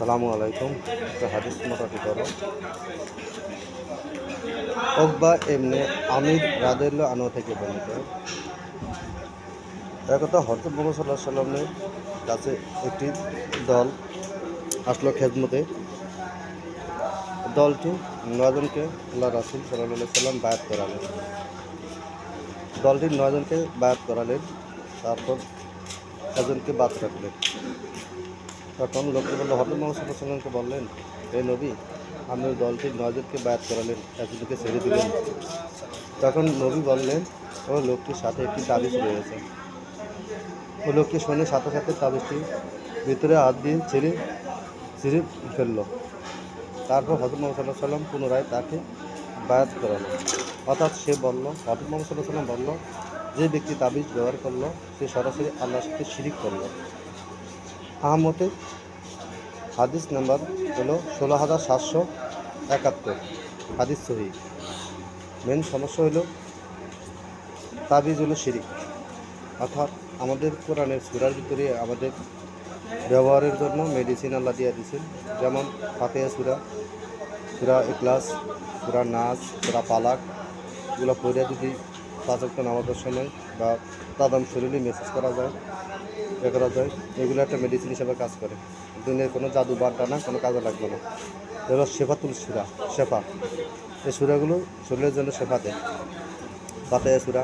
আসসালামু আলাইকুম। একটা হাদিস মোটামুটি করো। উকবা ইবনে আমির রাদিয়াল্লাহু আনহু থেকে বর্ণিত। একদা হযরত মুহাম্মদ সাল্লাল্লাহু আলাইহি সাল্লামের কাছে একটি দল আসলো খেদমতে। দলটি ৯ জনকে আল্লাহ রাসূল সাল্লাল্লাহু আলাইহি সাল্লাম বায়াত করালেন। দলটির ৯ জনকে বায়াত করালেন, তারপর একজনকে বাদ রাখলেন। তখন লোকটি বলল, হযরত মুহাম্মদ সাল্লাল্লাহু আলাইহি সাল্লামকে বললেন, হে নবী, আপনি দলটির ৯ জনকে বায়াত করালেন, একজনকে ছেড়ে দিলেন। তখন নবী বললেন, ও লোকটির সাথে একটি তাবিজ রয়েছে। ও লোকটি শুনে সাথে সাথে তাবিজটি ভিতরে হাত দিয়ে ছিঁড়ে ফেলল। তারপর হযরত মুহাম্মদ সাল্লাল্লাহু আলাইহি সাল্লাম পুনরায় তাকে বায়াত করালো। অর্থাৎ হযরত মুহাম্মদ সাল্লাল্লাহু আলাইহি সাল্লাম বলল, যে ব্যক্তি তাবিজ ব্যবহার করলো সে সরাসরি আল্লাহর সাথে শিরিক করলো। আহমদে হাদিস নাম্বার হলো ১৬,৭৭১, হাদিস সহিহ। মেন সমস্যা হলো তাবিজ হলো শিরিক। অর্থাৎ আমাদের কোরআনের সূরার ভিতরে আমাদের ব্যবহারের জন্য মেডিসিন আল্লাহ দিয়ে দিয়েছেন, যেমন ফাতিহা সূরা, সূরা ইখলাস, সূরা নাস, সূরা ফালাক, এগুলো পড়ে যদি ৫ ওয়াক্ত নামাজের সময় বা তাদাম শরীরে মেসেজ করা যায়, এগুলো একটা মেডিসিন হিসেবে কাজ করে। দুনিয়ার কোনো জাদু বাড্ডা না, কোনো কাজে লাগবে না। এগুলো শেফাতুল সূরা, শেফা। এই সূরাগুলো শরীরের জন্য শেফা দেয়। ফাতিহা সূরা,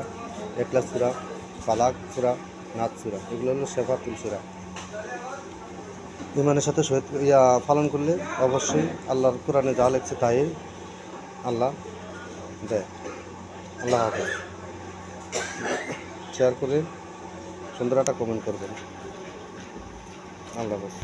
ইখলাস সূরা, ফালাক সূরা, নাস সূরা, এগুলো হলো শেফাতুল সূরা। ইমানের সাথে পালন করলে অবশ্যই আল্লাহর কোরআনে যা লেখছে তাই আল্লাহ দেয়। আল্লাহ হাফেজ। শেয়ার করে সুন্দর একটা কমেন্ট করবেন। আল্লাহ হাফেজ।